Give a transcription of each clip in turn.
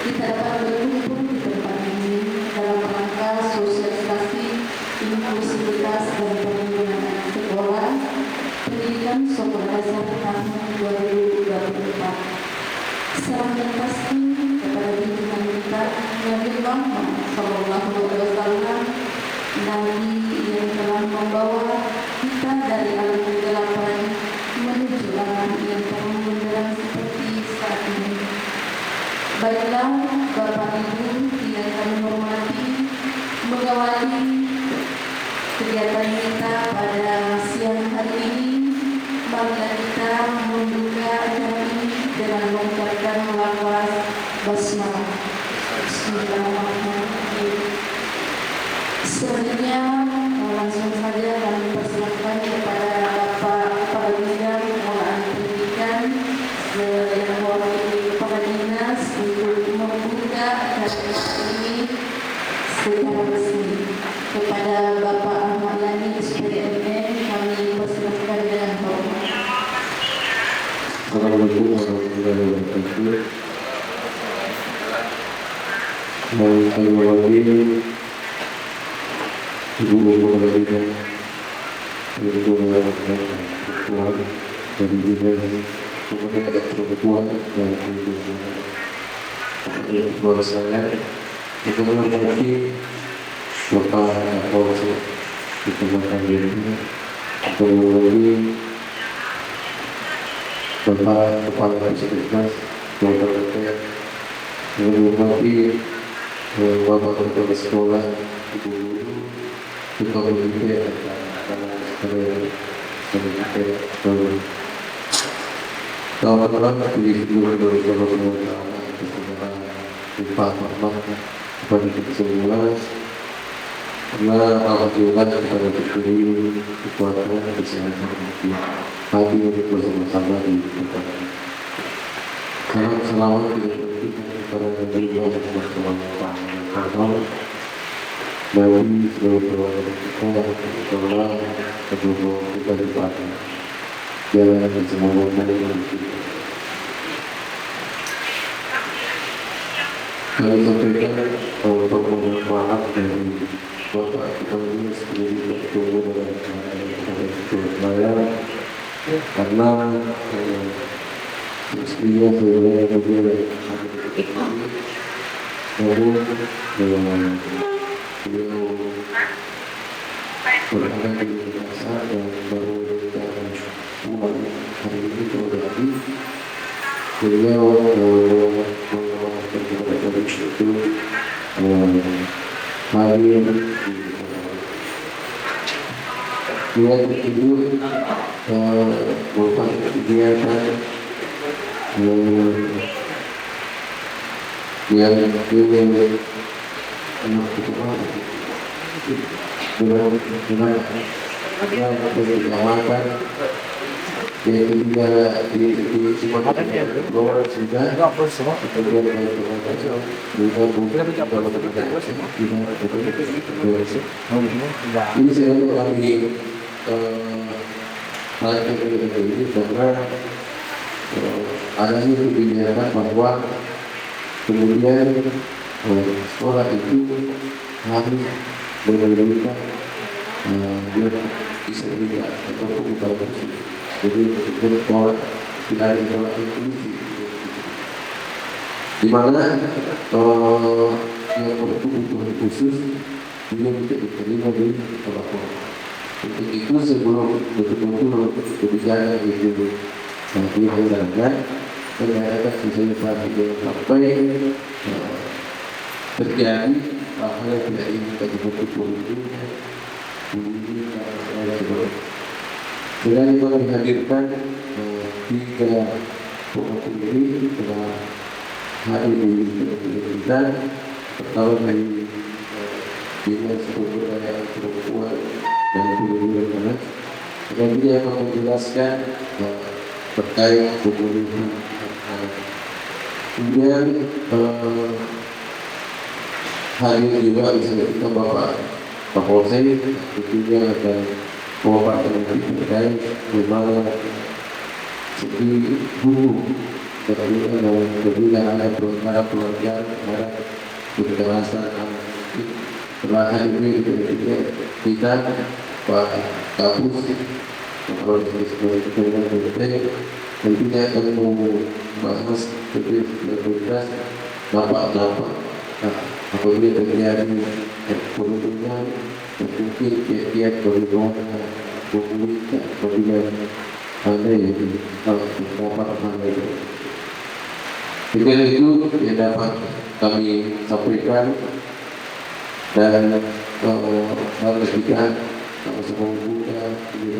kita dapat berkumpul di tempat ini dalam rangka sosialisasi inklusivitas dan perlindungan anak sekolah pendidikan sekolah dasar tahun 2024. Serahkan pasti kepada junjungan kita Nabi Muhammad SAW, Nabi yang telah membawa kita dari alam kegelapan menuju alam yang terang benderang seperti saat ini. Baiklah Bapak Ibu yang kami hormati, mengawali kegiatan kita pada siang hari ini, marilah kita membuka acara ini dengan mengucapkan lafaz basmalah. Bismillahirrahmanirrahim. Selanjutnya langsung saja kami persilakan kepada Bapak Kepala Bidang Pengelolaan Pendidikan yang mewakili Kepala Dinas untuk membuka acara ini secara resmi. Kepada Bapak Ahmad Yani SPDMN kami persilakan dengan hormat. Assalamualaikum warahmatullahi wabarakatuh. Saya mewakili Ibu Kepala Bidang Pengelolaan Ketua dari Bidang Ketua dan Ketua saya itu memiliki Bapak Kapolsek di Kecamatan Diri, kemudian Bapak Kepala Sekretaris Bapak Ketua, menghormati Bapak Kepala Sekolah, Ibu Guru, Ketua Pendidikan, kawan-kawan di seluruh Indonesia, Pak Mahmud kepada kita semua, karena alhamdulillah kepada diri kekuatan kesehatan hati untuk bersama-sama di tempat ini. Salam selamat kepada beliau bersama-sama bagi seluruh kita sekolah kedua kita di Padang jalan semua orang. Kami sampaikan untuk memohon dari Bapak kita ini sendiri bertemu dengan saya karena istrinya sebenarnya beliau berada di pasar dan baru pulang hari ini berarti beliau itu hadir dia tidur merupakan kegiatan yang ingin anak itu dengan makan yaitu dia di luar sudah kemudian ini saya lagi ini karena adanya kebijakan bahwa kemudian sekolah itu harus benar-benar bisa tidak atau bukan bersih. Jadi sekolah tidak ada sekolah inklusif. Di mana yang berkebutuhan khusus dia tidak diterima di sekolah. Untuk itu sebelum betul-betul kebijakan itu dianggarkan, ternyata sosialisasi sampai terjadi hal yang tidak ingin kita betul-betul dengan itu dihadirkan 3 pemilih telah hadir di kita. Pertama dari Dinas Pemberdayaan Perempuan dan Perlindungan Anak, dan dia akan menjelaskan terkait pemulihan anak. Kemudian hadir juga misalnya kita Bapak Kapolsek, tentunya ada pemaparan terkait bagaimana segi guru kemudian ada keluarga, ada kekerasan, perlahan ini kita Pak Kapus, kalau tentunya akan membahas lebih jelas dampak-dampak apabila terjadi penurunan mungkin kiat-kiat bagaimana pemerintah apabila ada yang dapat itu. Dengan itu yang dapat kami sampaikan dan mengajarkan semua buka ini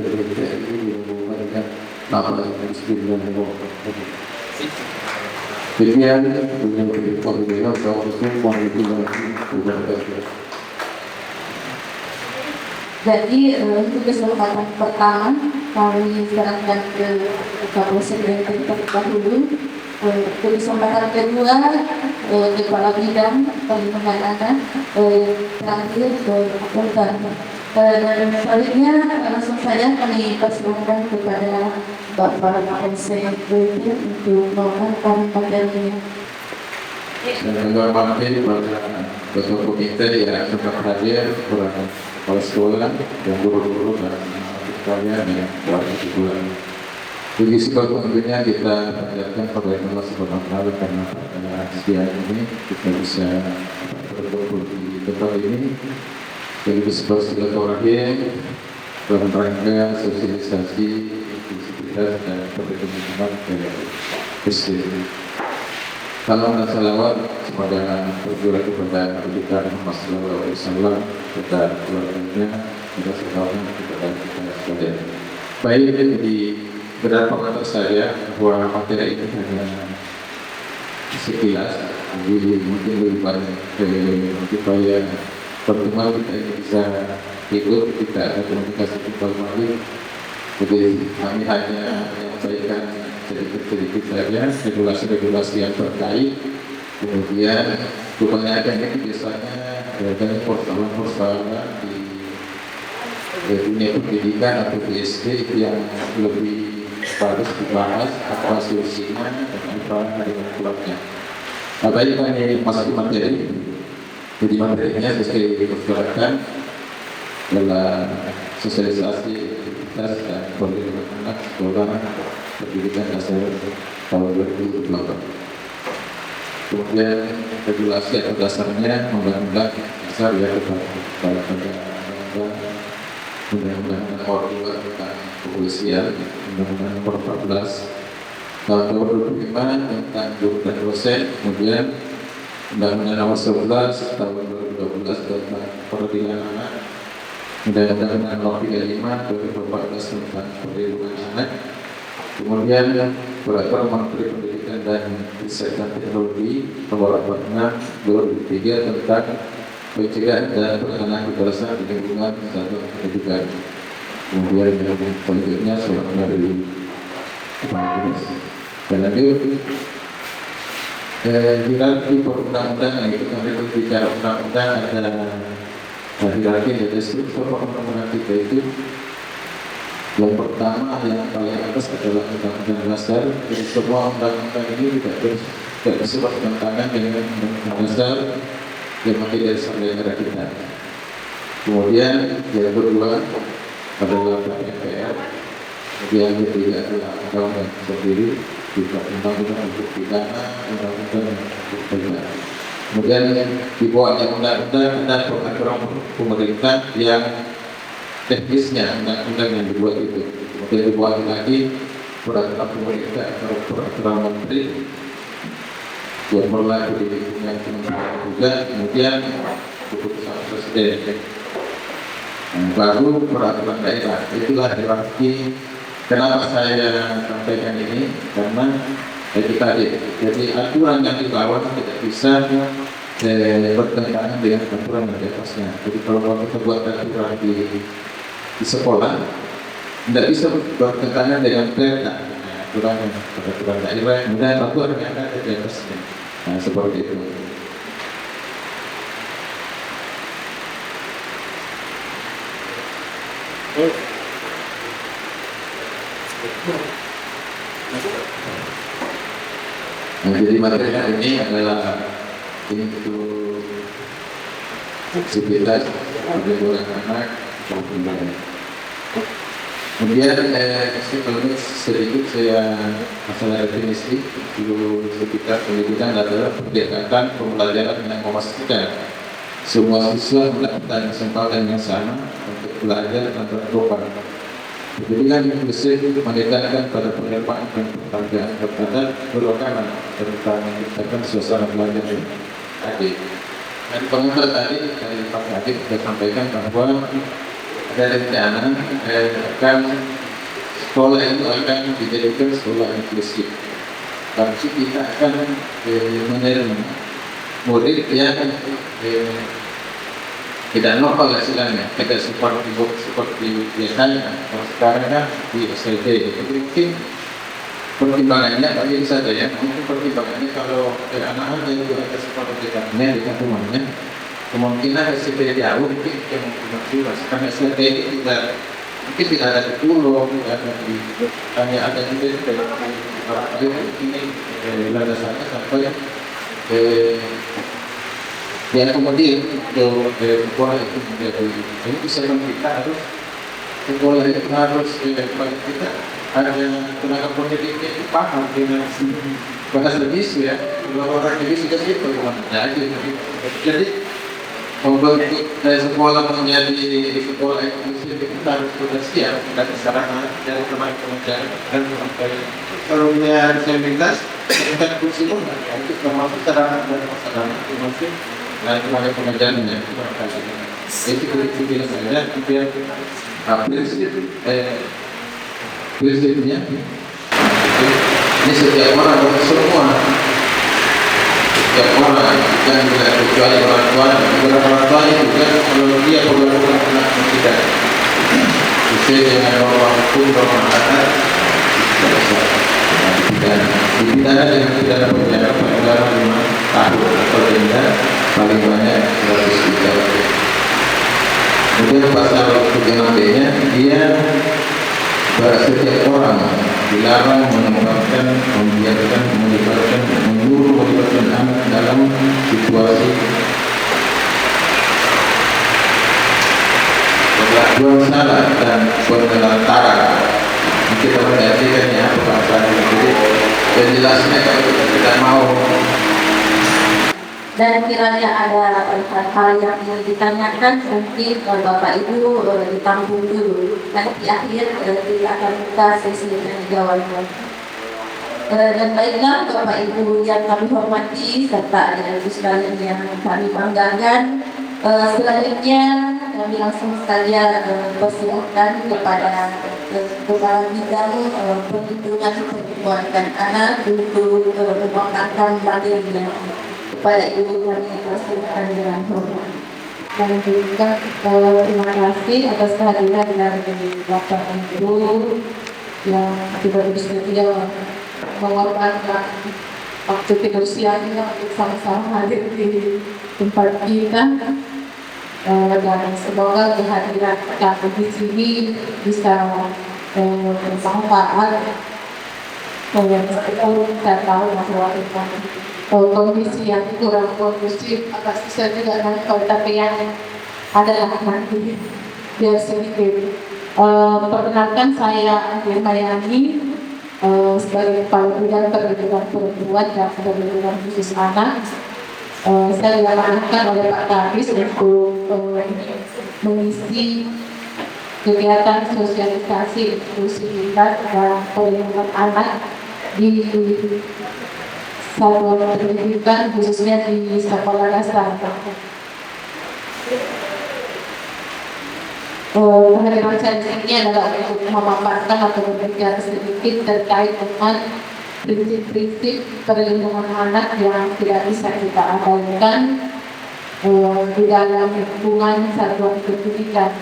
menggunakan apa Bismillahirrahmanirrahim. Demikian dengan perbincangan Assalamualaikum warahmatullahi wabarakatuh. Jadi itu kesempatan pertama kami serahkan ke Kapolsek Menteng terdahulu. Kesempatan kedua kepala bidang perlindungan anak, terakhir Kapolda. Dan selanjutnya langsung saja kami persilakan kepada Bapak Kapolsek Menteng untuk mengangkat materinya. Dan menghormati kepada ketua komite yang sempat hadir, kepala sekolah dan guru-guru dan sekalian yang warga sekolah. Bagi sekolah tentunya kita ajarkan bagaimana sebenarnya karena pada siang ini kita bisa berkumpul di tempat ini. Jadi sebuah silaturahim dalam rangka sosialisasi inklusivitas dan keberagaman dari Salam dan salawat semoga tercurah kepada Nabi Muhammad SAW kepada keluarganya dan semuanya kepada kita sekalian. Baik, di beberapa kata saya bahwa materi ini hanya sekilas, jadi mungkin lebih banyak supaya pertemuan kita ini bisa ikut, kita ada komunikasi informal. Jadi kami hanya menyampaikan sedikit-sedikit saja regulasi-regulasi yang terkait. Kemudian kebanyakan ini biasanya ada persoalan-persoalan di dunia pendidikan atau di SD itu yang lebih harus dibahas apa solusinya dan apa keluarnya. Nah, baik ini masuk materi. Jadi materinya sesuai dipersilakan dalam sosialisasi aktivitas dan perlindungan anak sekolah pendidikan dasar tahun 2008. Kemudian regulasi atau dasarnya undang-undang dasar ya undang-undang nomor 2 tentang kepolisian, undang-undang nomor 14 tahun 2005 tentang guru dan dosen, kemudian undang-undang nomor 11 tahun 2012 tentang perlindungan anak, undang-undang nomor 35 2014 tentang perlindungan anak. Kemudian Peraturan Menteri Pendidikan dan Riset dan Teknologi Nomor 46 2003 tentang pencegahan dan penanganan kekerasan di lingkungan satuan pendidikan. Kemudian yang selanjutnya selanjutnya dari dan lanjut hierarki perundang-undangan itu kami berbicara undang-undang ada hierarki dari struktur perundang-undangan kita itu. Yang pertama yang paling atas adalah undang-undang dasar. Jadi semua undang-undang ini tidak bisa bertentangan dengan undang-undang dasar yang mati dari sampai negara kita. Kemudian yang kedua adalah MPR. Kemudian yang ketiga adalah undang-undang sendiri, juga undang-undang untuk pidana, undang-undang untuk pidana. Kemudian di bawahnya undang-undang dan peraturan pemerintah yang teknisnya undang-undang yang dibuat itu. Kemudian dibuat lagi peraturan pemerintah atau peraturan menteri yang berlaku di lingkungan kementerian juga. Kemudian keputusan presiden. Baru peraturan daerah. Itulah hierarki. Kenapa saya sampaikan ini? Karena jadi aturan yang di bawah tidak bisa bertentangan dengan aturan yang di atasnya. Jadi kalau kita buat aturan di sekolah tidak bisa bertentangan dengan peraturan daerah dan aturan yang ada di atasnya. Nah, seperti itu. Nah, jadi materi hari ini adalah untuk aktivitas perlindungan anak maupun bayi. Kemudian sedikit saya masalah definisi dulu sekitar pendidikan adalah pendekatan pembelajaran yang memastikan semua siswa mendapatkan kesempatan yang sama untuk belajar dan berkembang. Pendidikan inklusif menekankan pada penerimaan dan penghargaan kepada berwakalan tentang menciptakan suasana belajar yang adil. Dan pengantar tadi dari Pak Kadip sudah sampaikan bahwa ada rencana akan sekolah itu akan dijadikan sekolah inklusif. Tapi kita akan menerima murid yang tidak normal hasilnya, tidak seperti biasanya. Kalau sekarang kan di SLB, jadi mungkin pertimbangannya bagi saja ya. Mungkin pertimbangannya kalau anak-anak yang juga ada seperti dekatnya di rumahnya, kemungkinan SLB jauh mungkin yang masih karena SLB ini tidak ada di pulau, tidak ada di hanya ada di ini landasannya sampai ya kemudian sekolah itu menjadi ini bisa kita harus sekolah itu harus bagi kita ada tenaga pendidik itu paham dengan bahasa bisu ya, kalau orang bisu juga gitu jadi membentuk sekolah menjadi sekolah inklusif kita harus sudah siap dan sarana dari teman-teman dan sampai kalau dia disabilitas tingkat kursi pun itu termasuk sarana dan sarana masing dan tenaga pengajarnya itu bilang saja biar prinsipnya ini setiap orang semua setiap orang dan tidak kecuali orang tua juga kalau dia perlakukan anak tidak sesuai dengan norma hukum norma adat dipidana dengan pidana penjara paling lama 5 tahun atau denda paling banyak 100 juta. Kemudian pasal 36B-nya dia setiap orang dilarang menempatkan, membiarkan, melibatkan, melibatkan anak dalam situasi perlakuan salah dan penelantaran. Kita mengartikan ya apa jadi penjelasannya kalau kita tidak mau. Dan kiranya ada hal yang ingin ditanyakan, mungkin Bapak Ibu ditampung dulu. Nanti di akhir kita akan buka sesi tanya jawab. Dan baiklah Bapak Ibu yang kami hormati serta Ibu sekalian yang kami banggakan. Selanjutnya kami langsung saja persilakan kepada Kepala Bidang Perlindungan Perempuan dan Anak untuk memaparkan materinya. Kepada Ibu kami persilakan dengan hormat. Dan juga terima kasih atas kehadiran dari Bapak Ibu yang sudah bersedia mengorbankan waktu tidur siangnya untuk sama-sama hadir di tempat kita. Dan semoga kehadiran kami di sini bisa bermanfaat. Meskipun saya tahu bahwa kondisi yang kurang kondusif agak susah juga nanti, tapi yang adalah nanti biar sedikit. Perkenalkan saya Mayani sebagai Kepala Bidang Perlindungan Perempuan dan Perlindungan Khusus Anak. Saya diamanahkan oleh Pak Kadis untuk mengisi kegiatan sosialisasi inklusivitas dan perlindungan anak di satuan pendidikan khususnya di sekolah dasar. Kehadiran saya di sini adalah untuk memaparkan atau berbicara sedikit terkait dengan prinsip-prinsip perlindungan anak yang tidak bisa kita abaikan di dalam lingkungan satuan pendidikan.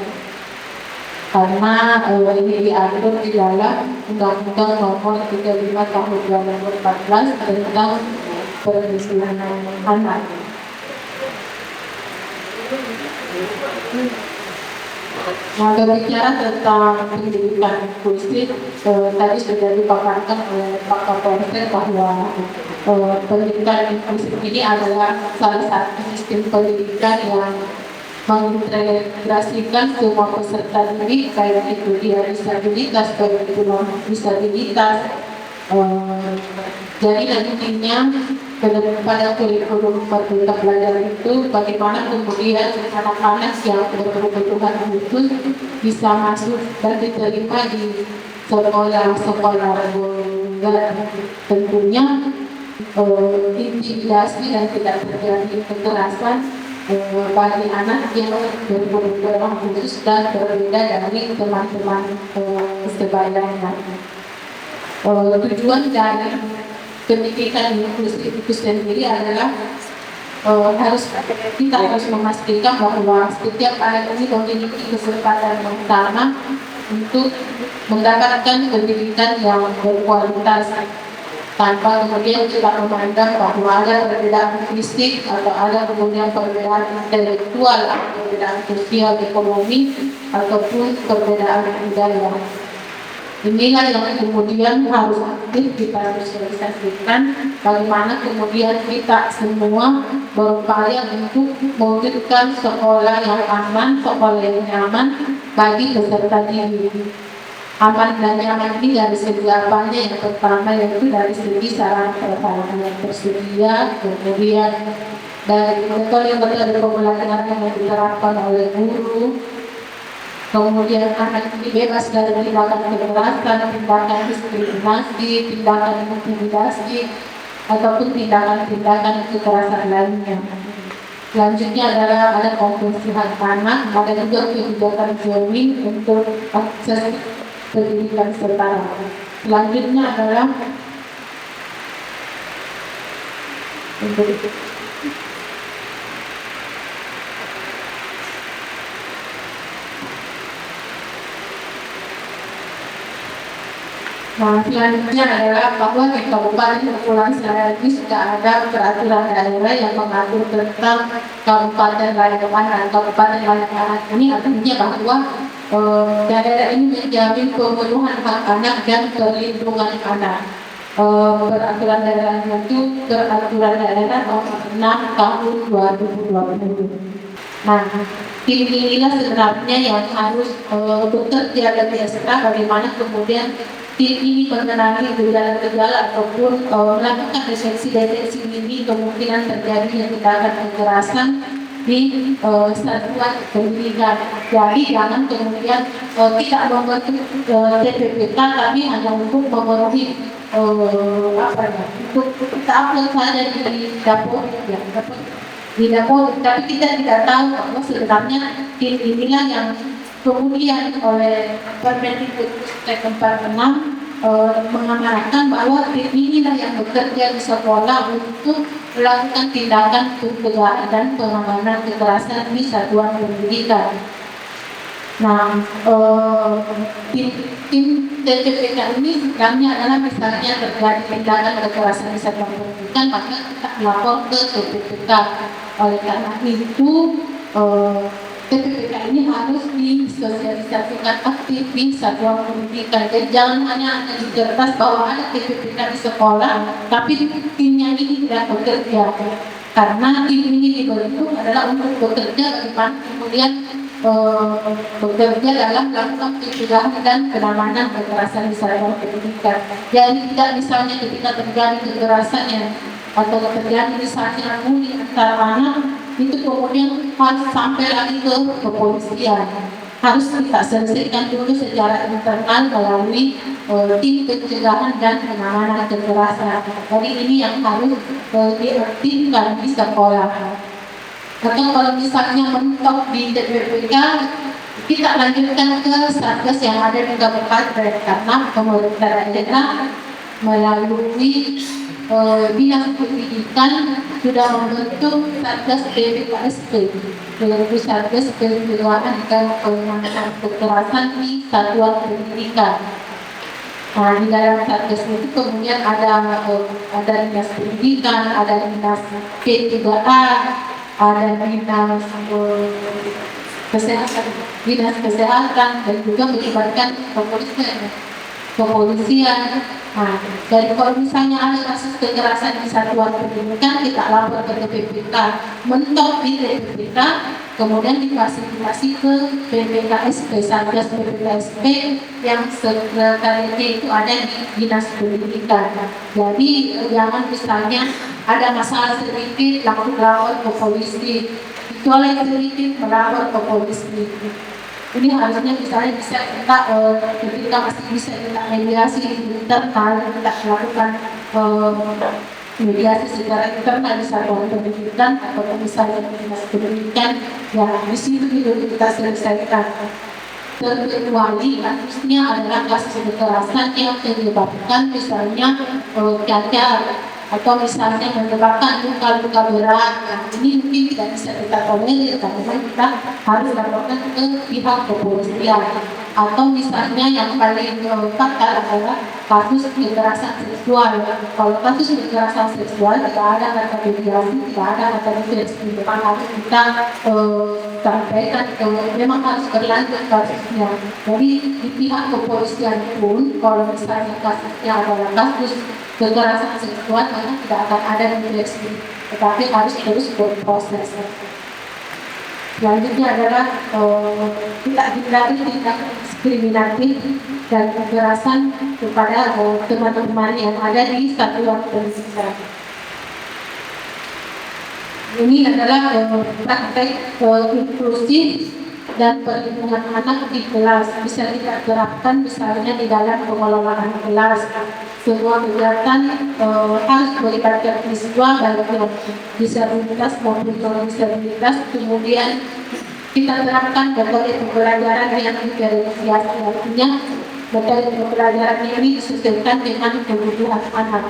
Karena ini diatur di dalam Undang-Undang Nomor 35 Tahun 2014 tentang perlindungan anak. Nah, berbicara tentang pendidikan inklusif, tadi sudah dipaparkan oleh Pak Kapolres bahwa pendidikan inklusif ini adalah salah satu sistem pendidikan yang mengintegrasikan semua peserta didik, baik itu dia disabilitas atau itu non disabilitas. Jadi nantinya pada kurikulum Merdeka Belajar itu bagaimana kemudian anak-anak yang berkebutuhan khusus bisa masuk dan diterima di sekolah-sekolah reguler. Tentunya intimidasi dan tidak terjadi kekerasan bagi anak yang berkebutuhan khusus dan berbeda dari teman-teman sebayanya. Tujuan dari pendidikan inklusif itu sendiri adalah kita harus memastikan bahwa setiap anak ini memiliki kesempatan yang sama untuk mendapatkan pendidikan yang berkualitas tanpa kemudian kita memandang bahwa ada perbedaan fisik atau ada kemudian perbedaan intelektual atau perbedaan sosial ekonomi ataupun perbedaan budaya. Inilah yang kemudian harus aktif kita sosialisasikan bagaimana kemudian kita semua berupaya untuk mewujudkan sekolah yang aman, sekolah yang nyaman bagi peserta didik. Aman dan nyaman ini dari segi apanya? Yang pertama yaitu dari segi sarana prasarana yang tersedia, kemudian dari metode pembelajaran yang diterapkan oleh guru. Kemudian anak ini bebas dari tindakan kekerasan, tindakan diskriminasi, tindakan intimidasi, ataupun tindakan-tindakan kekerasan lainnya. Selanjutnya adalah ada komposisi anak, ada juga kebijakan zoning untuk akses pendidikan setara. Selanjutnya adalah selanjutnya adalah bahwa di Kabupaten Kepulauan Seriau sudah ada peraturan daerah yang mengatur tentang Kabupaten Layaman dan Kabupaten Layaman ini artinya bahwa daerah ini menjamin pemenuhan hak anak dan perlindungan anak. Peraturan daerahnya itu peraturan daerah nomor 6 tahun 2020. Nah, tim inilah sebenarnya yang harus bekerja lebih ekstra bagaimana kemudian tim ini mengenali gejala-gejala ataupun melakukan deteksi ini kemungkinan terjadinya tindakan kekerasan di satuan pendidikan. Jadi jangan kemudian tidak membentuk TPPK tapi hanya untuk memenuhi untuk kita upload saja di dapur ya, di dapur, tapi kita tidak tahu bahwa sebenarnya tim inilah yang kemudian oleh Permendikbud nomor 6 mengamanatkan bahwa tim inilah yang bekerja di sekolah untuk melakukan tindakan pencegahan dan penanganan kekerasan di satuan pendidikan. Nah, tim TPPK ini sebenarnya adalah misalnya terjadi tindakan kekerasan di satuan pendidikan, maka kita melapor ke TPPK. Oleh karena itu, TPPK ini harus disosialisasikan aktif di satuan pendidikan. Jadi jangan hanya ada di kertas bahwa ada TPPK di sekolah, tapi timnya ini tidak bekerja. Karena tim ini dibentuk adalah untuk bekerja bagaimana kemudian bekerja dalam melakukan pencegahan dan penanganan kekerasan di satuan pendidikan. Jadi tidak misalnya ketika terjadi kekerasan yang atau terjadi misalnya bully antara anak itu kemudian harus sampai lagi ke kepolisian. Harus kita selesaikan dulu secara internal melalui tim pencegahan dan penanganan kekerasan. Jadi ini yang harus diaktifkan di sekolah. Atau kalau misalnya mentok di TPPK, kita lanjutkan ke satgas yang ada di kabupaten karena pemerintah daerah melalui Dinas Pendidikan sudah membentuk satgas PPKSP, yaitu satgas pencegahan dan penanganan kekerasan di satuan pendidikan. Nah, di dalam satgas itu kemudian ada dinas pendidikan, ada dinas P3A, ada dinas kesehatan, dinas kesehatan, dan juga melibatkan kepolisian. Nah, dari kalau misalnya ada kasus kekerasan di satuan pendidikan, kita lapor ke PPK, mentok di PPK, kemudian difasilitasi ke PPKSP, Satgas PPKSP yang sekretariatnya itu ada di dinas pendidikan. Jadi jangan misalnya ada masalah sedikit langsung lapor ke polisi, kecuali sedikit melapor ke polisi. Ini harusnya misalnya bisa kita ketika masih bisa kita mediasi internal, kita melakukan mediasi secara internal di satuan pendidikan atau misalnya dinas pendidikan, ya di situ itu kita selesaikan. Terkecuali kasusnya adalah kasus kekerasan yang menyebabkan misalnya cacat atau misalnya menyebabkan luka-luka berat. Nah, ini mungkin tidak bisa kita tolerir karena kita harus laporkan ke pihak kepolisian. Atau misalnya yang paling fatal adalah kasus kekerasan seksual. Kalau kasus kekerasan seksual tidak ada kata mediasi, tidak ada kata defense, memang harus kita sampaikan memang harus berlanjut kasusnya. Jadi di pihak kepolisian pun kalau misalnya kasusnya adalah kasus kekerasan seksual, maka tidak akan ada mediasi, tetapi harus terus berproses. Selanjutnya adalah tidak hindari tindak diskriminatif dan kekerasan kepada teman-teman yang ada di satuan pendidikan. Ini adalah praktek inklusif dan perlindungan anak di kelas bisa kita terapkan misalnya di dalam pengelolaan kelas. Semua kegiatan harus melibatkan siswa baik yang disabilitas maupun non disabilitas. Kemudian kita terapkan metode pembelajaran yang diferensiasi, artinya metode pembelajaran ini disesuaikan dengan kebutuhan anak.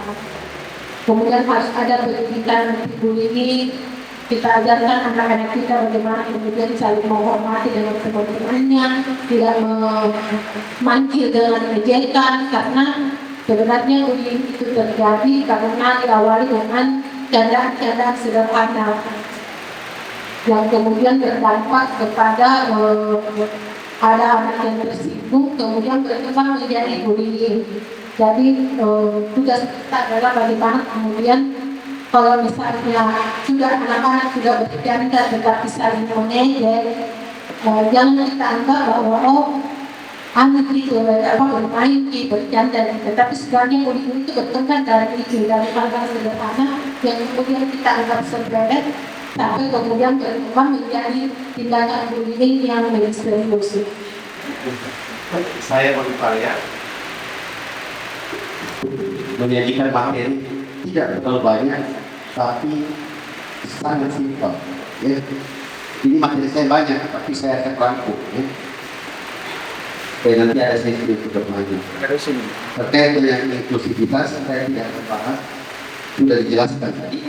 Kemudian harus ada pendidikan bullying. Kita ajarkan anak-anak kita bagaimana kemudian saling menghormati dengan teman-temannya, tidak memanggil dengan ejekan, karena sebenarnya bullying itu terjadi karena diawali dengan candaan-candaan sederhana yang kemudian berdampak kepada ada anak yang tersinggung kemudian berkembang menjadi bullying. Jadi tugas kita adalah bagaimana kemudian kalau misalnya sudah anak-anak sudah bercanda tetapi saling mengejek, jangan kita anggap bahwa anak itu bermain bercanda, tetapi sebenarnya bullying itu berkembang dari hal-hal sederhana yang kemudian kita anggap sepele sampai kemudian berkembang menjadi tindakan bullying yang lebih serius. Saya berupaya menyajikan materi tidak terlalu banyak, tapi sangat simpel. Ya. Ini materi saya banyak, tapi saya akan rangkum. Ya. Nanti ada sesi untuk bermain. Terkait dengan inklusivitas, saya tidak akan bahas, sudah dijelaskan tadi.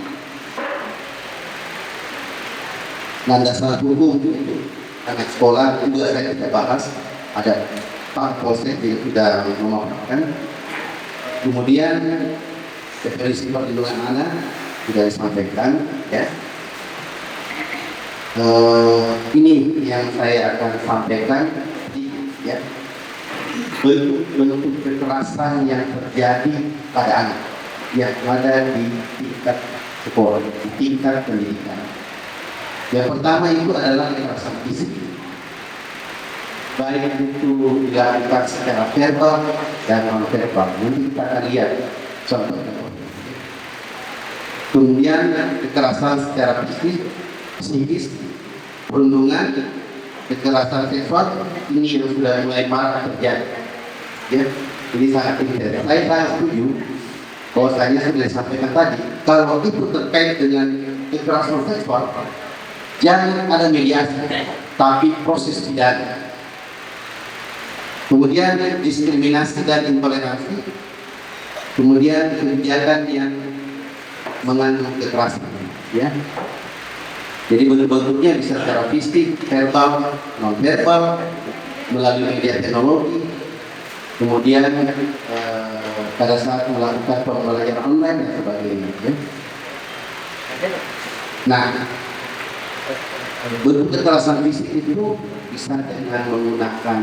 Landasan hukum anak sekolah juga saya tidak bahas. Ada Pak Polsek yang sudah memaparkan. Kemudian definisi perlindungan anak sudah disampaikan, ya. Ini yang saya akan sampaikan, ya. Bentuk kekerasan yang terjadi pada anak yang ada di tingkat sekolah, di tingkat pendidikan. Yang pertama itu adalah kekerasan fisik, baik itu dilakukan secara verbal dan non verbal. Nanti kita akan lihat contohnya. Kemudian kekerasan secara fisik, psikis, perundungan, kekerasan seksual, ini yang sudah mulai marak terjadi. Ya, ini sangat tinggi. Saya sangat setuju bahwasanya sudah disampaikan tadi, kalau itu terkait dengan kekerasan seksual, jangan ada mediasi, tapi proses pidana. Kemudian diskriminasi dan intoleransi, kemudian kebijakan yang mengandung kekerasan, ya. Jadi bentuk-bentuknya bisa secara fisik, verbal, non verbal, melalui media teknologi. Kemudian pada saat melakukan pembelajaran online dan sebagainya. Ya. Nah, Bentuk kekerasan fisik itu bisa dengan menggunakan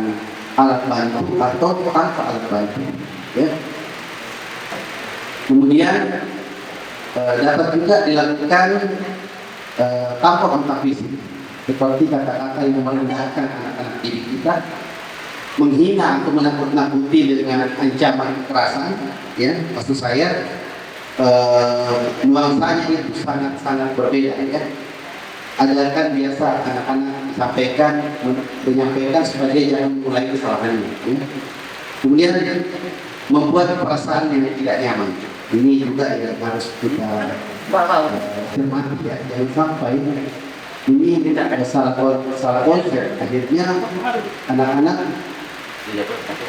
alat bantu atau tanpa alat bantu. Ya. Kemudian dapat juga dilakukan tanpa kontak fisik, seperti kata-kata yang merendahkan anak-anak didik kita, menghina atau menakut-nakuti dengan ancaman kekerasan. Ya, maksud saya nuansanya itu sangat-sangat berbeda. Ya. Ada kan biasa anak-anak menyampaikan sebagai jangan mulai kesalahannya. Ya. Kemudian membuat perasaan yang tidak nyaman. Ini juga yang harus kita cermati, ya. Jangan sampai ini tidak ada salah konsep. Akhirnya anak-anak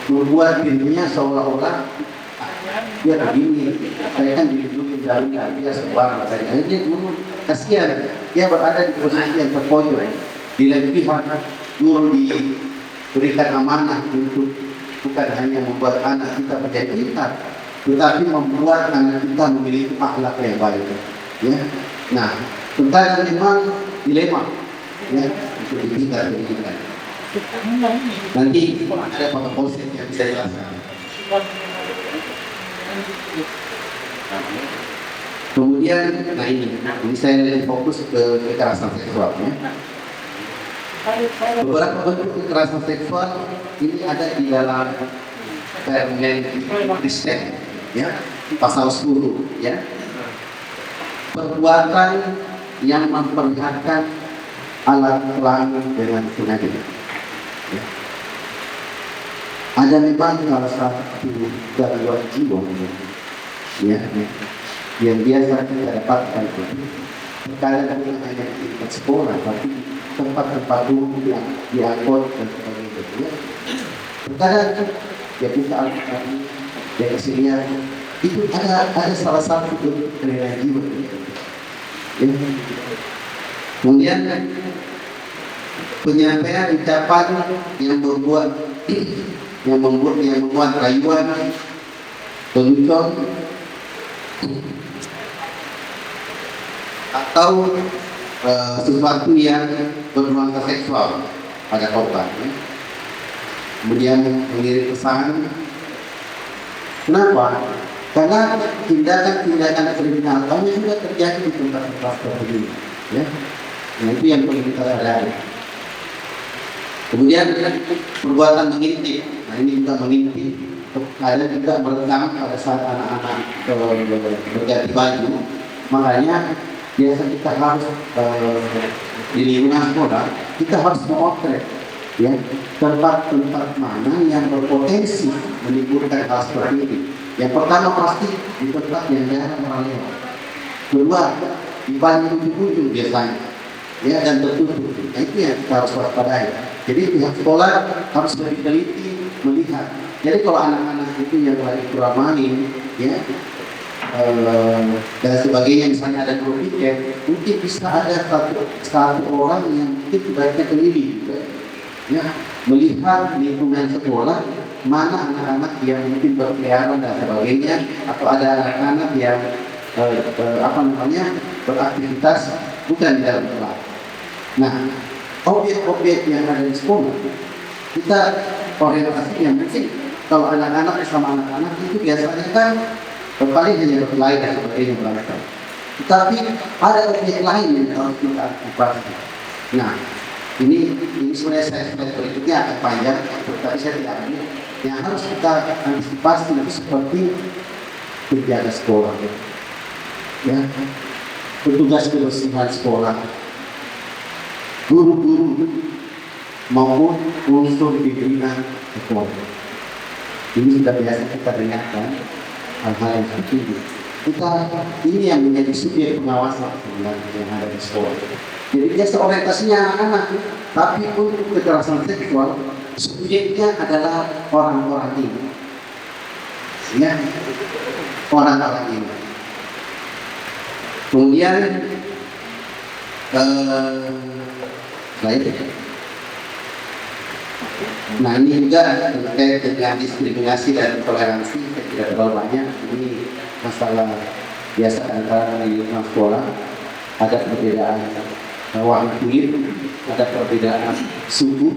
membuat dirinya seolah-olah dia begini, saya kan dilindungi dari dia sebuah katanya. Jadi kasihan, dia berada di posisi yang terpojok. Di lain pihak, guru diberikan amanah untuk bukan hanya membuat anak kita menjadi pintar, tetapi membuat anak kita memiliki akhlak yang baik. Ya, nah, tentang memang dilema, ya, untuk dididik. Nanti ada beberapa konsep yang bisa dijelaskan. Kemudian, nah ini saya lebih fokus ke kekerasan seksual. Ya. Beberapa bentuk kekerasan seksual ini ada di dalam Permendikbud, ya, pasal 10, ya. Perbuatan yang memperlihatkan alat kelamin dengan sengaja. Ya. Ada memang salah satu gangguan jiwa, ya, yang biasa kita dapatkan terkadang hanya di tingkat sekolah, tapi tempat-tempat umum yang diangkut dan sebagainya. Ya. Terkadang ya bisa alih-alih ya kesinian itu ada salah satu bentuk kelainan jiwa. Ya. Kemudian penyampaian ucapan yang membuat rayuan, lelucon, atau sesuatu yang bernuansa seksual pada korban. Ya. Kemudian mengirim pesan. Kenapa? Karena tindakan-tindakan kriminal banyak juga terjadi di tempat-tempat seperti ini. Ya. Nah, itu yang perlu kita sadari. Kemudian perbuatan mengintip. Nah, ini juga mengintip. Ada juga merekam pada saat anak-anak berganti baju. Makanya biasa kita harus di lingkungan sekolah kita harus memotret, ya, tempat-tempat mana yang berpotensi menimbulkan hal seperti ini. Yang pertama pasti di tempat yang jarang orang lewat. Kedua, di balik ujung-ujung biasanya, ya, dan tertutup. Nah, itu yang kita harus waspadai. Jadi pihak sekolah harus lebih teliti melihat. Jadi kalau anak-anak itu yang lagi kurang main, ya, dan sebagainya, misalnya ada grup weekend, mungkin bisa ada satu orang yang mungkin sebaiknya keliling, ya, melihat lingkungan sekolah mana anak-anak yang mungkin berkeliaran dan sebagainya, atau ada anak-anak yang beraktivitas bukan di dalam kelas. Nah, objek-objek yang ada di sekolah kita orientasi yang mungkin kalau anak-anak sama anak-anak itu biasanya kan paling hanya berkelahi dan sebagainya berlangsung. Tetapi ada objek lain yang harus kita antisipasi. Nah, ini sebenarnya saya berikutnya akan panjang, tapi saya tidak ambil. Yang harus kita antisipasi itu seperti penjaga sekolah, ya, petugas kebersihan sekolah, guru-guru maupun unsur pimpinan sekolah. Ini sudah biasa kita dengarkan hal-hal yang seperti ini. Ini yang menjadi subjek pengawasan sebenarnya yang ada di sekolah. Jadi biasa orientasinya anak-anak, tapi untuk kekerasan seksual subjeknya adalah orang-orang ini, ya, orang-orang ini. Kemudian nah ini juga terkait dengan diskriminasi dan toleransi, tidak terlalu banyak. Ini masalah biasa antara di lingkungan sekolah, ada perbedaan warna kulit, ada perbedaan suku,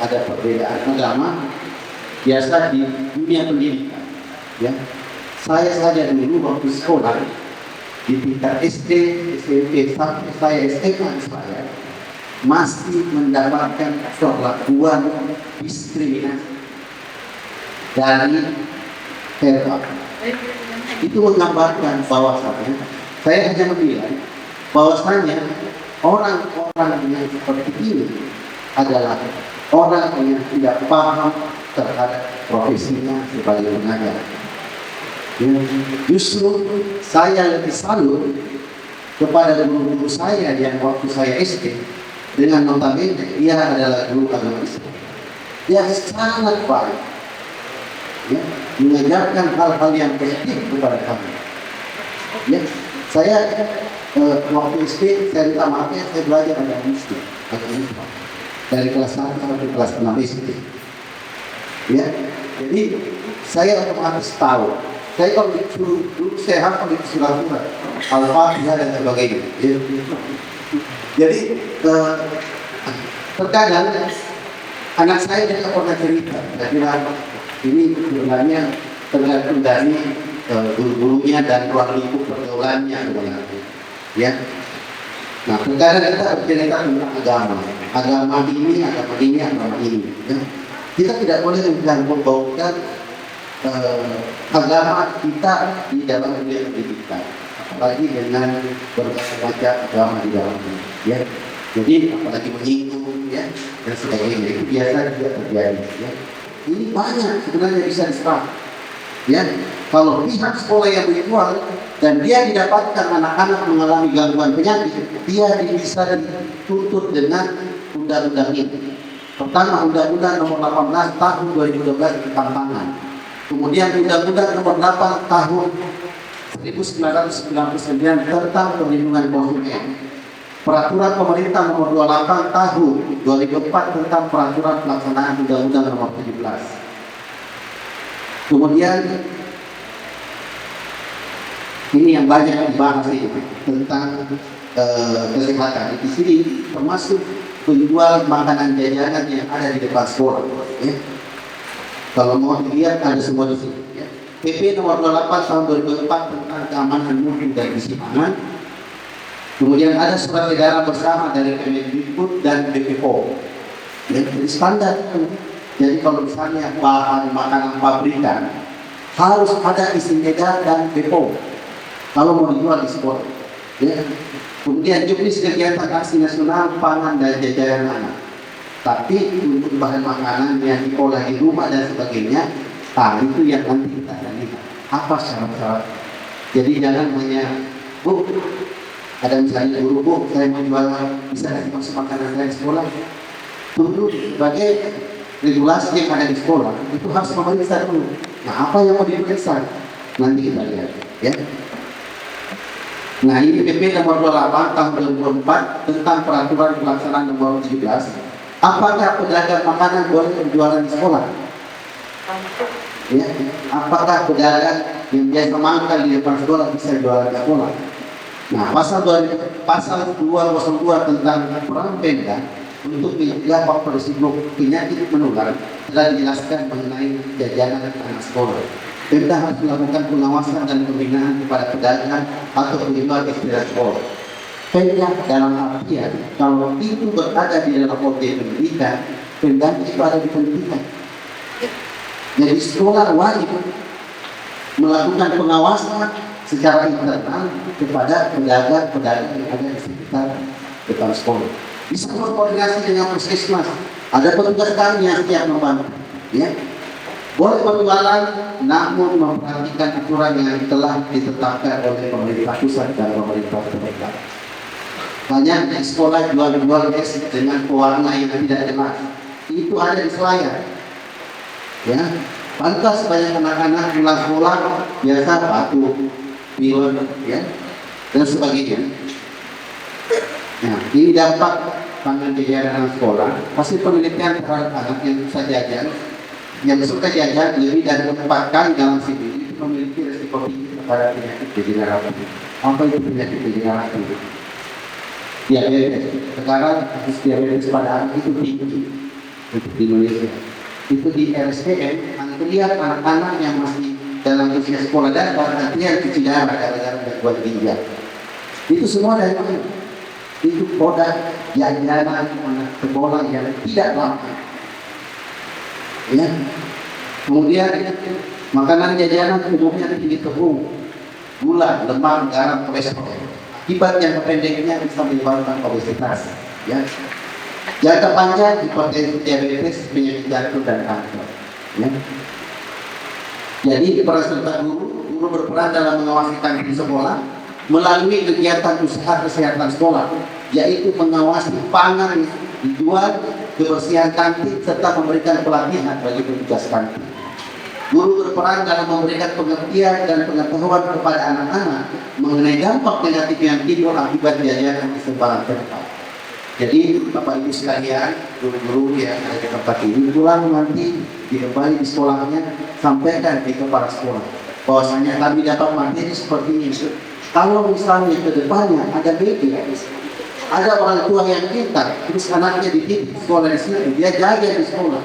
ada perbedaan agama, biasa di dunia pendidikan. Ya, saya saja dulu waktu sekolah di tingkat SD, SMP, sampai saya SMA saya masih mendapatkan perlakuan diskriminasi dari pihak. Itu menggambarkan bahwasannya saya hanya membilang bahwasanya orang-orang yang seperti ini adalah orang yang tidak paham terhadap profesinya sebagai pengajar. Justru saya lebih salut kepada guru-guru saya yang waktu saya SD, dengan notabene dia adalah guru agama Islam. Dia sangat baik, ya, mengajarkan hal-hal yang positif kepada kami. Ya, saya waktu SD saya minta maaf, saya belajar agama Islam dari kelas 1 sampai kelas 6 SD. Ya, jadi saya otomatis tahu. Saya kalau dulu saya hafal di surat-surat Al-Fatihah dan sebagainya. Jadi terkadang anak saya juga pernah cerita, ini sebenarnya tergantung dari guru-gurunya dan ruang lingkup pergaulannya sebenarnya. Ya. Nah, terkadang kita bercerita tentang agama ini, agama ini. Ya. Kita tidak boleh mengganggu-ganggukan agama kita di dalam dunia pendidikan, apalagi dengan berbagai macam agama di dalamnya. Ya. Jadi apalagi menyinggung, ya, dan sebagainya, itu biasa juga terjadi. Ya. Ini banyak sebenarnya bisa diserang. Ya, kalau pihak sekolah yang berjual dan dia didapatkan anak-anak mengalami gangguan penyakit, dia bisa dituntut dengan undang-undang ini. Pertama, Undang-Undang Nomor 18 Tahun 2012 tentang pangan. Kemudian Undang-Undang Nomor 8 Tahun 1999 tentang perlindungan konsumen. Peraturan Pemerintah Nomor 28 Tahun 2004 tentang peraturan pelaksanaan Undang-Undang Nomor 17. Kemudian ini yang banyak dibahas ini tentang kesehatan. Di sini termasuk penjual makanan jajanan yang ada di depan sekolah. Ya. Kalau mau dilihat ada semua di sini. Ya. PP Nomor 28 Tahun 2004 tentang keamanan mutu dan gizi pangan. Kemudian ada surat edaran bersama dari Kemendikbud dan BPOM. Ya, jadi standar. Jadi kalau misalnya bahan makanan pabrikan harus ada izin edar dan BPOM kalau mau dijual di sekolah. Ya. Kemudian juknis kegiatan aksi nasional pangan dan jajanan anak. Tapi untuk bahan makanan yang diolah di rumah dan sebagainya, itu yang nanti kita lihat apa syarat-syarat. Jadi jangan hanya, Bu, ada misalnya guru, Bu, saya mau jual, bisa kasih masuk makanan saya di sekolah. Tunggu sebagai regulasi yang ada di sekolah itu harus memeriksa dulu. Nah, apa yang mau diperiksa? Nanti kita lihat, ya. Nah, ini PP Nomor 28 Tahun 2004 tentang peraturan pelaksanaan Nomor 17. Apakah pedagang makanan boleh berjualan di sekolah? Ya, apakah pedagang yang biasa mangkal di depan sekolah bisa jualan di sekolah? Nah, pasal 202 tentang peran Pemda untuk mencegah faktor risiko penyakit menular telah dijelaskan mengenai jajanan anak sekolah. Pemda harus melakukan pengawasan dan pembinaan kepada pedagang atau penjual di sekitar sekolah. Pemda dalam artian kalau itu berada di dalam objek pendidikan, Pemda itu ada di pendidikan. Jadi sekolah wajib melakukan pengawasan secara internal kepada pedagang-pedagang yang ada di sekitar depan sekolah. Bisa berkoordinasi dengan puskesmas. Ada petugas kami yang siap membantu. Ya. Boleh berjualan, namun memperhatikan aturan yang telah ditetapkan oleh pemerintah pusat dan pemerintah daerah. Banyak di sekolah jual-jual es dengan pewarna yang tidak jelas. Itu ada di Selayar. Ya, pantas banyak anak-anak pulang sekolah biasa batuk, pilek, ya, dan sebagainya. Nah, ini dampak pangan jajanan sekolah. Pasti penelitian terhadap anak yang susah jajan, yang suka jajan lebih dari 4 kali dalam CV itu memiliki resiko tinggi pada penyakit degeneratif. Apa itu penyakit degeneratif? diabetes. Sekarang kasus diabetes pada anak itu tinggi untuk di Indonesia. Itu di RSPM, antrian anak-anak yang masih dalam usia sekolah dasar, antrian cuci darah gara-gara gangguan ginjal. Itu semua dari mana? Itu produk jajanan sekolah yang tidak lama. Ya. Kemudian makanan jajanan umumnya tinggi tepung, gula, lemak, garam, kolesterol. Akibatnya pendeknya bisa menyebabkan obesitas. Ya. Jangka panjang hipertensi, diabetes, penyakit jantung dan kanker. Ya. Jadi peran serta guru berperan dalam mengawasi kantin sekolah melalui kegiatan usaha kesehatan sekolah, yaitu mengawasi pangan dijual, kebersihan kantin, serta memberikan pelatihan bagi petugas kantin. Guru berperan dalam memberikan pengertian dan pengetahuan kepada anak-anak mengenai dampak negatif yang timbul akibat jajanan di sekolah tempat. Jadi Bapak Ibu sekalian, guru-guru yang ada di tempat ini pulang nanti kembali di sekolahnya, sampaikan ke kepala sekolah bahwasanya kami dapat materi seperti ini. Kalau misalnya ke depannya ada baby, ada orang tua yang pintar, terus anaknya dididik sekolah di sini, dia jaga di sekolah,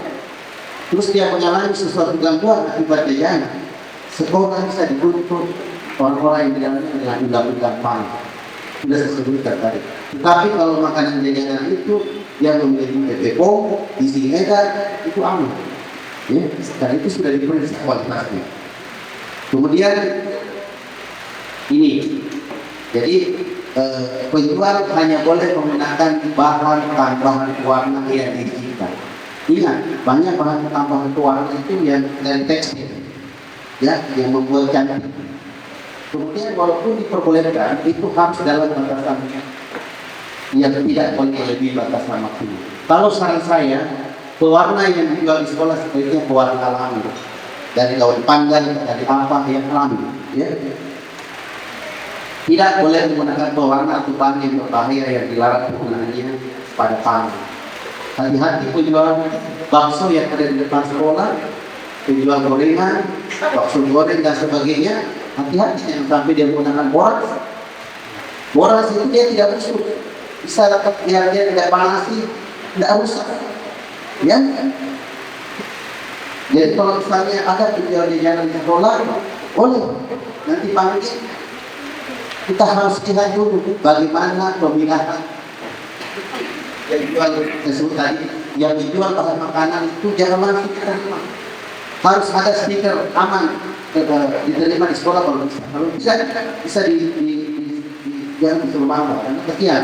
terus dia mengalami sesuatu gangguan akibat jajanan, sekolah bisa dituntut orang-orang yang di dalamnya dengan undang-undang PAN. Sudah saya sebutkan tadi. Tetapi kalau makanan jajanan itu yang memiliki BPOM, isi edar, itu aman. Ya, sekarang itu sudah diperiksa kualitasnya. Kemudian ini, jadi penjual hanya boleh menggunakan bahan tambahan warna yang diizinkan. Ingat, banyak bahan tambahan warna itu yang dari tekstil, ya, yang membuat cantik. Kemudian walaupun diperbolehkan, itu harus dalam batasan yang tidak boleh melebihi batasan maksimal. Kalau saran saya, pewarna yang dijual di sekolah sebaiknya pewarna alami, dari daun pandan, dari apa yang alami, ya. Tidak boleh menggunakan pewarna atau bahan yang berbahaya yang dilarang penggunaannya pada tangan. Hati-hati penjual bakso yang ada di depan sekolah, penjual gorengan, bakso goreng dan sebagainya. Hati-hati jangan sampai dia menggunakan boras. Boras itu dia tidak busuk, bisa dia tidak panasi, tidak rusak. Ya. Jadi kalau misalnya ada penjual jajanan di sekolah, boleh nanti panggil. Kita harus lihat dulu bagaimana pemilahan yang dijual tersebut tadi. Yang dijual bahan makanan itu jangan langsung diterima. Harus ada stiker aman diterima di sekolah kalau bisa jangan disuruh mama. Karena sekian.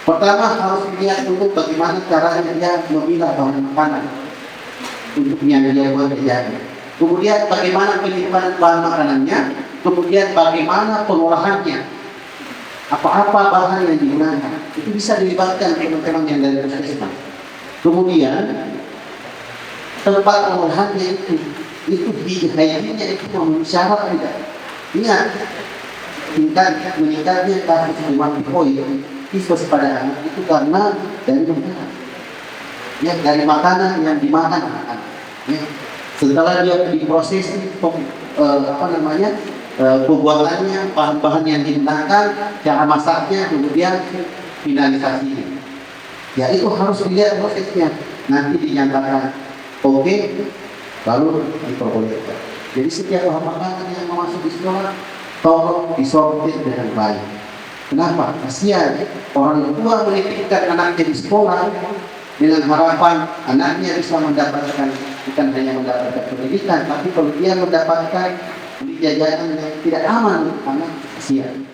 Pertama harus lihat dulu bagaimana caranya dia memilah bahan makanan untuk yang dia buat jajan. Kemudian bagaimana penyimpanan bahan makanannya, kemudian bagaimana pengolahannya, apa-apa bahan yang digunakan, itu bisa dilibatkan teman-teman yang dari puskesmas. Kemudian tempat pengolahannya itu hygiene-nya itu memenuhi syarat tidak? Ingat, meningkatnya kasus demam tifoid tifus pada anak itu karena dari makanan, ya, dari makanan yang dimakan anak-anak. Ya. Setelah dia diproses pembuatannya, bahan-bahan yang digunakan, cara masaknya, kemudian finalisasinya. Ya itu harus dilihat prosesnya. Nanti dinyatakan oke, baru diperbolehkan. Jadi setiap bahan makanan yang masuk di sekolah, tolong disortir dengan baik. Kenapa? Kasihan orang tua menitipkan anaknya di sekolah dengan harapan anaknya bisa mendapatkan, bukan hanya mendapatkan pendidikan, tapi kalau dia mendapatkan jajanan yang tidak aman, anak kasihan.